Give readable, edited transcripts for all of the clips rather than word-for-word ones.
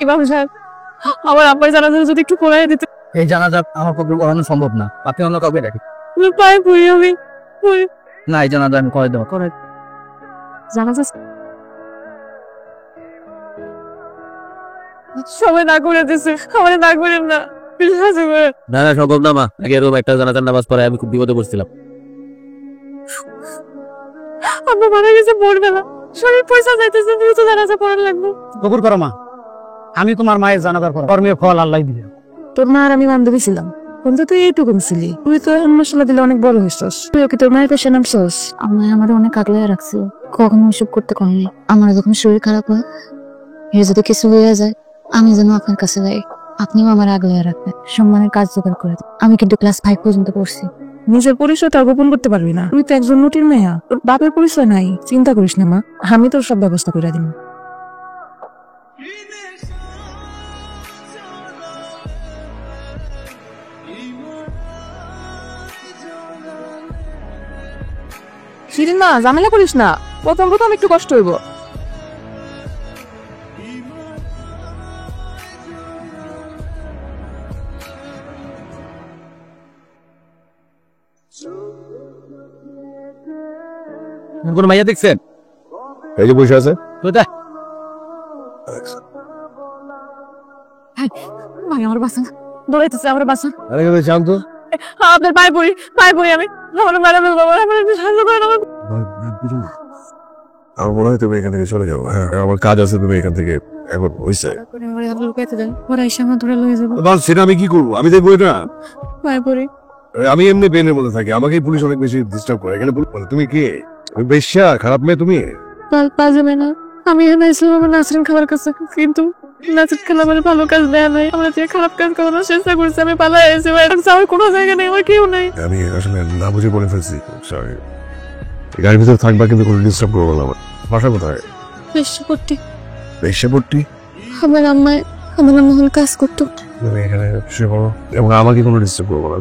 ইমাম সাহেব, আমার আব্বার জানাজা যদি একটু পড়াই দিতে। এই জানাজা আমার পক্ষে করানো সম্ভব না, আপনি অন্য কাউকে ডাকি। পায়ে পড়ি আমি। না, এই জানাজা আমি করে দেবো। জানাজা সবাই না করে দিচ্ছে, আমার না করেন না। না না সম্ভব না মা, আগে এরকম একটা জানাজার নামাজ পড়ায় আমি খুব বিপদে পড়ছিলাম। আমরা মারা গেছে ভোরবেলা, শরীর পয়সা যাইতেছে, দ্রুত জানাজা পড়ার লাগবে। কবুল করো মা, আমি তোমার মায়ের জানাজার পর কর্মের ফল আল্লাহ দিবে। তোর মা আর আমি বান্ধবী ছিলাম, কিন্তু তুই এইটুকু ছিলি। তুই তো মশলা দিলে অনেক বড় হইছস। তুই ওকে তোর মায়ের পেশে নামছস। আমি আমার অনেক আগলে রাখছি, কখনো এসব করতে কখনো। আমার যখন শরীর খারাপ হয়, এর যদি কিছু হয়ে যায়, আমি যেন আপনার কাছে যাই, আপনিও আমার আগলে রাখবেন, সম্মানের কাজ জোগাড় করে দেন। আমি কিন্তু ক্লাস 5 পর্যন্ত পড়ছি। নিজের পরিচয়টা গোপন করতে পারবি না, তুই তো একজন নটির মেয়া, তোর বাপের পরিচয় নাই। চিন্তা করিস না মা, আমি তোর সব ব্যবস্থা করে দিব। শিরিন মা, ঝামেলা করিস না, প্রথম প্রথম একটু কষ্ট হইব। কোন মাইয়া দেখছেন? এই যে বসে আছে। ভাই আমার বাসা দৌড়াইতেছে, আমার বাসা। আরে শান্ত, আপনার পায়ে পড়ি, পায়ে পড়ি আমি। আমার ম্যাডামের বাবা, আমার একটু সাহায্য করেন। আমার মনে হয় তুমি এখান থেকে চলে যাবো। হ্যাঁ, আমার কাজ আছে, তুমি এখান থেকে এখন হয়েছে। সেটা আমি কি করবো? আমি দেখবো এটা। পায়ে পড়ি। আমি এমনি বেনের মধ্যে থাকি, আমাকেই পুলিশ অনেক বেশি ডিস্টার্ব করে। এখানে তুমি কে? বেশ্যা, খারাপ মেয়ে তুমি? পা যাবে না। আমি এখানে আসলাম আমার নাসরিন খাবার কাছে, কিন্তু নাসরিন খালা আমার ভালো কাজ দেয়া নাই। আমরা যে খারাপ কাজ করানোর চেষ্টা করছি, আমি পালাই এসে যাওয়ার কোনো জায়গা নেই, আমার কেউ নেই। আমি আসলে না বুঝে বলে ফেলছি, সরি। গাড়ির ভিতরে থাকবা, কিন্তু কোনো ডিস্টার্ব করবো না। আমার বাসা কোথায়? বেশ্যাপট্টি। বেশ্যাপট্টি? আমার আম্মা হল কাজ করতো। তুমি এখানে শুয়ে পড়ো এবং আমাকে কোনো ডিস্টার্ব করবো না।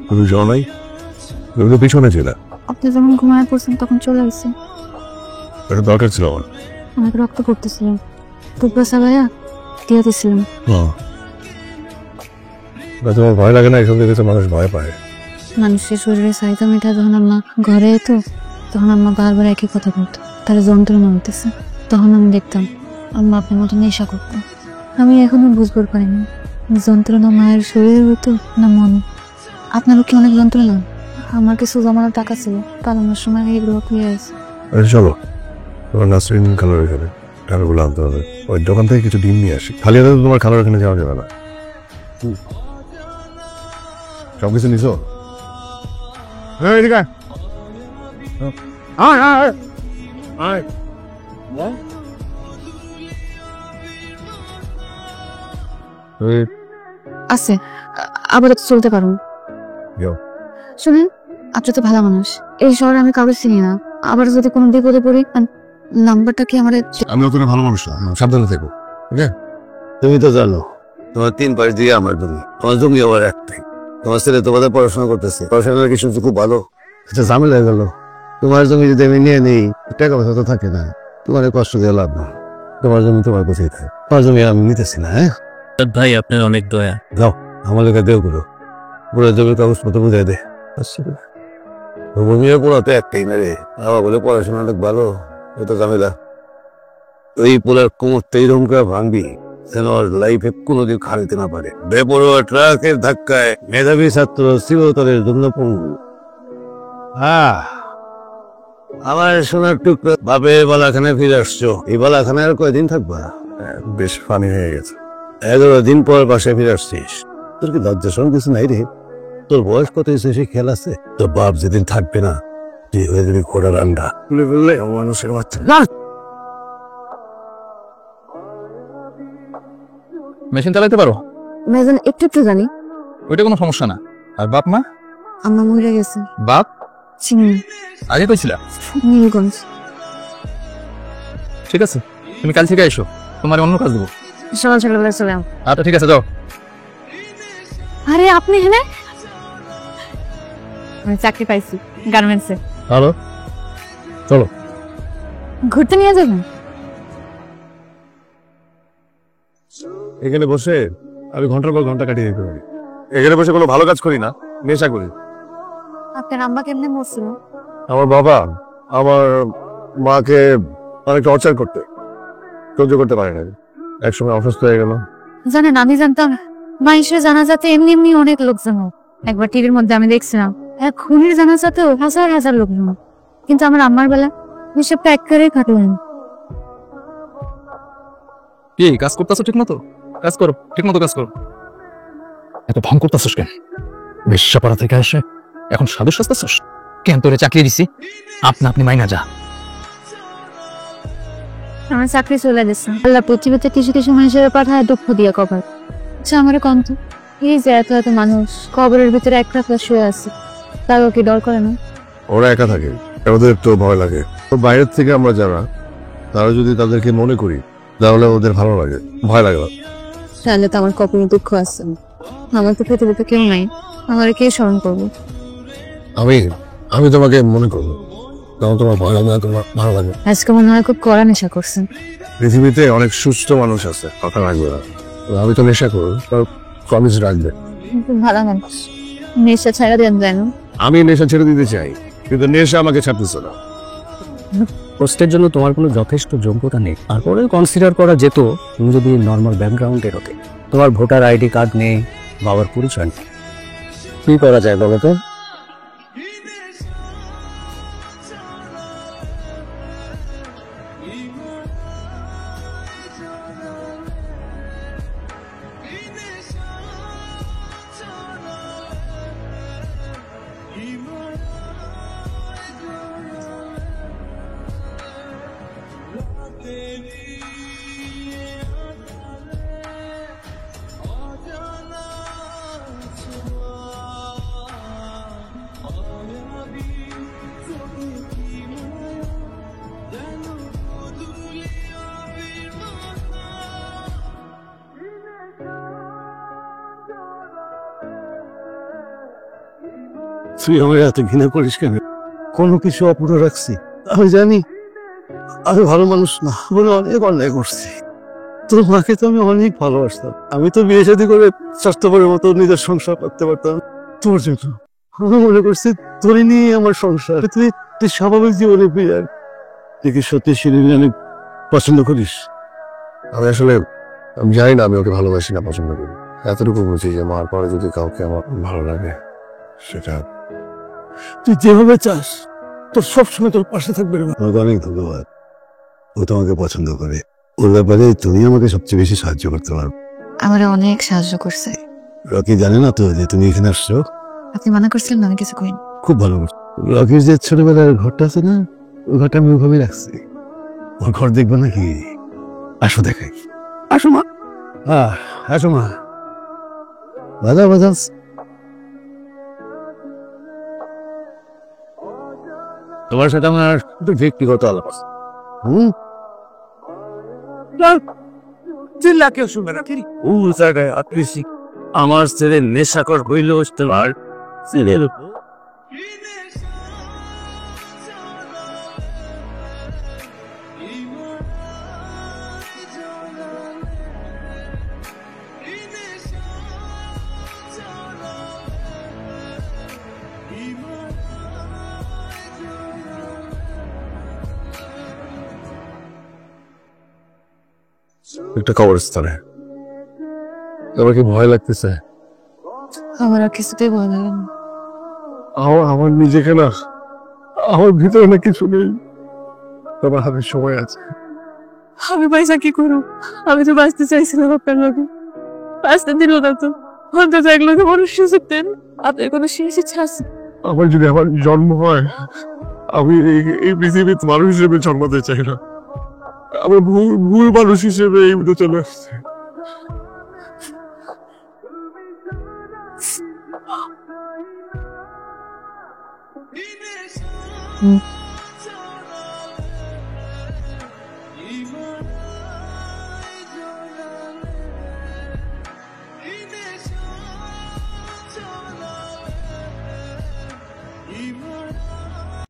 তুমি যাও নাই? তুমি তো পিছনে ছিল। আপনি যখন ঘুমায় পড়ছেন তখন চলে আসছে। এটা দরকার ছিল আমার। অনেক রক্ত পড়তেছিলাম, টুকরা চালাইয়া দিয়ে দিছিলাম। তোমার ভয় লাগে না? এসব দেখেছে মানুষ ভয় পায়। মানুষের শরীরে চাহিদা মেটা যখন আম্মা ঘরে এতো, তখন আম্মা বারবার একই কথা বলতো, তারা যন্ত্রণা হইতেছে। তখন আমি দেখতাম আম্মা আপনার মতো নেশা করতো। আমি এখনো বুঝবার পারিনি যন্ত্রণা মায়ের শরীরে হইতো না মন। আপনারও কি অনেক যন্ত্রণা? আমার কিছু জমানো টাকা ছিল, পালানোর সময় এগুলো খুঁজে আছে। আচ্ছা চলো, তোমার নাসরিন খালার এখানে টাকাগুলো আনতে হবে। ওই দোকান থেকে কিছু ডিম নিয়ে আসি। খালি হাতে তোমার খালার এখানে যাওয়া যাবে না। সব কিছু নিছো? হ্যাঁ, ঠিক আছে। আছে, আপাতত চলতে পারুন। শুনেন, আপনি তো ভালো মানুষ, এই শহরে আমি কাউকে চিনি না। আবার যদি কোনো বিপদে পড়ি, নাম্বারটা কি আমার? আমি অতটা ভালো মানুষ না, সাবধানে থেকো। ঠিক আছে? তুমি তো জানো তোমার 3 পাশ দিয়ে আমার জমি, তোমার জমি আবার একটাই। তোমার ছেলে তোমাদের পড়াশোনা করতেছে, পড়াশোনার কি শুনছি খুব ভালো। এটা ঝামেলা হয়ে গেল। তোমার জমি যদি আমি নিয়ে নেই, টাকা পয়সা তো থাকে না, তোমার কষ্ট দিয়ে লাভ না। তোমার জমি তোমার কাছেই থাকে, তোমার জমি আমি নিতেছি না। হ্যাঁ ভাই, আপনার অনেক দয়া। যাও, আমার লেখা দেও করো, পুরো জমির কাগজপত্র বুঝাই দে। জমিও পুরো তো একটাই না রে, বাবা বলে পড়াশোনা অনেক ভালো। এটা ঝামেলা, ওই পুরার কোমরটা এইরকম করে ভাঙবি যেন ওর লাইফে কোনোদিন খালিতে না পারে। বেপরোয়া ট্রাকের ধাক্কায় মেধাবী ছাত্র চিরতরের জন্য পঙ্গু। আমার সোনার টুকরা, বাপের বালাখানে ফিরে আসছো। এই বালাখানে আর কয়দিন থাকবা? বেশ ফানি হয়ে গেছে। 11 দিন পর বাসায় ফিরে আসছিস। তোর কি লজ্জা শরম কিছু নাই রে? তোর বয়স কত হয়েছে, সে খেয়াল আছে? তোর বাপ যেদিন থাকবে না, তুই হয়ে যাবি ঘোড়ার আন্ডা। তুলে ফেললে মানুষের বাচ্চা। মেশিন চালাতে পারো? মেজন একটু একটু জানি। ওইটা কোনো সমস্যা না। আর বাপ মা? আম্মা মরে গেছে। বাপ চিনি আগে কইছিলা? নীলগঞ্জ। ঠিক আছে, তুমি কাল থেকে এসো, তোমার অন্য কাজ দেবো। সকাল সকাল চলে আও। আচ্ছা ঠিক আছে, যাও। আরে আপনি এখানে? আমি চাকরি পাইছি গার্মেন্টসে। হ্যালো, চলো। ঘুরতে নিয়ে যাবেন? এখানে বসে আমি ঘন্টার পর ঘন্টা কাটিয়ে দিতে পারি। এখানে বসে কোনো ভালো কাজ করি না, নেশা করি। আপনার আম্মা কেমনে মরছিল? আমার বাবা আমার মাকে অনেক টর্চার করতে সহ্য করতে পারে না, একসময় অসুস্থ হয়ে গেল। জানেন, আমি জানতাম মানুষের জানাজাতে এমনি এমনি অনেক লোকজন হয়। একবার টিভির মধ্যে আমি দেখছিলাম এক খুনির জানাজাতেও হাজার হাজার লোকজন হয়। কিন্তু আমার আম্মার বেলা হিসেবটা একেবারেই খাটলেন। কি কাজ করতেছো ঠিক মতো? কাজ করো, ঠিক মতো কাজ করো। এত ভং করতেছস কেন? বেশ্যাপাড়া থেকে আসে এখন সাধু সাজতেছস কেন? তোরে চাকরি দিছি, আপনি মাইনা যা। আমার চাকরি চলে গেছে। আল্লাহ পৃথিবীতে কিছু কিছু মানুষের পাঠায় দুঃখ দিয়ে কবর। আচ্ছা আমার কন্ত এই যে এত এত মানুষ কবরের ভিতরে এক রাত শুয়ে আছে, তাও কি ডর করে না? ওরা একা থাকে, ওদের একটু ভয় লাগে। তো বাইরের থেকে আমরা যারা, তারা যদি তাদেরকে মনে করি তাহলে ওদের ভালো লাগে, ভয় লাগে না। তাহলে তো আমার কখনো দুঃখ আছে। আমার তো পৃথিবীতে কেউ নাই, আমার কে স্মরণ করবো? আমি তোমাকে মনে করবো, তখন তোমার ভয় লাগে না, তোমার ভালো লাগে। আজকে মনে হয় খুব কড়া নেশা করছেন। পৃথিবীতে অনেক সুস্থ মানুষ আছে, কথা রাখবে না। আমি তো নেশা করবো, প্রমিস রাখবে। ভালো মানুষ নেশা ছাড়া দেন যায় না। আমি নেশা ছেড়ে দিতে চাই, কিন্তু নেশা আমাকে ছাড়তেছে না। পোস্টের জন্য তোমার কোনো যথেষ্ট যোগ্যতা নেই, তারপরে কনসিডার করা যেত তুমি যদি নর্মাল ব্যাকগ্রাউন্ডের হতে। তোমার ভোটার আইডি কার্ড নেই, বাবার পরিচয় নেই, কি করা যায় বলো তো? তুই আমার এত ঘৃণা করিস কেন? কোনো কিছু অপুরো রাখছি? আমি জানি আমি ভালো মানুষ না বলে অনেক অন্যায় করছি। তোর মাকে তো আমি অনেক ভালোবাসতাম, আমি তো বিয়ে শাদী করে স্বাস্থ্যপরের মতো নিজের সংসার করতে পারতাম তোর জন্য। আমি মনে করছি তোর নিয়ে আমার সংসার, তুই স্বাভাবিক জীবনে ফিরে আয়। তুই কি সত্যি শিরিন অনেক পছন্দ করিস? আমি জানি না আমি ওকে ভালোবাসি না পছন্দ করি, এতটুকু বুঝি যে মার পরে যদি কাউকে আমার ভালো লাগে সেটা তুই যেভাবে চাস তোর সবসময় তোর পাশে থাকবে। তোমাকে অনেক ধন্যবাদ, ও তোমাকে পছন্দ করে। ওর ব্যাপারে তুমি আমাকে সবচেয়ে বেশি সাহায্য করতে পারবে। আমার অনেক সাহায্য করছে। রকি জানে না তো যে তুমি এখানে আসছো? আপনি মানা করছিলেন না, আমি কিছু করিনি। খুব ভালো করছো। রকির যে ছোটবেলার ঘরটা আছে না, ওই ঘরটা আমি ওইভাবেই রাখছি। ওর ঘর দেখবো নাকি? আসো দেখাই। আসো মা, আসো মা। বাজা তোমার সাথে আমার একটু ব্যক্তিগত আলাপ আছে। চিল্লা কেউ শুনবে না। আমার ছেলে নেশাকর হইল তোমার ছেলের একটা কবরস্থানে। তোমার কি ভয় লাগতেছে? আমার আর কিছুতেই ভয় লাগে না। আমার নিজেকে না, আমার ভিতরে না কিছু নেই। তোমার হাতে সময় আছে। আমি পয়সা কি করবো? আমি তো বাঁচতে চাইছিলাম আপনার লোকে, বাঁচতে দিল না তো। অন্তত এক লোকে মানুষ সুযোগ দেন, আপনার কোনো শেষ ইচ্ছা আছে? আমার যদি আমার জন্ম হয়, আমি এই পৃথিবীর মানুষ হিসেবে জন্মাতে চাই না। আমার ভুল মানুষ হিসেবে এই ভিতরে চলে আসছে।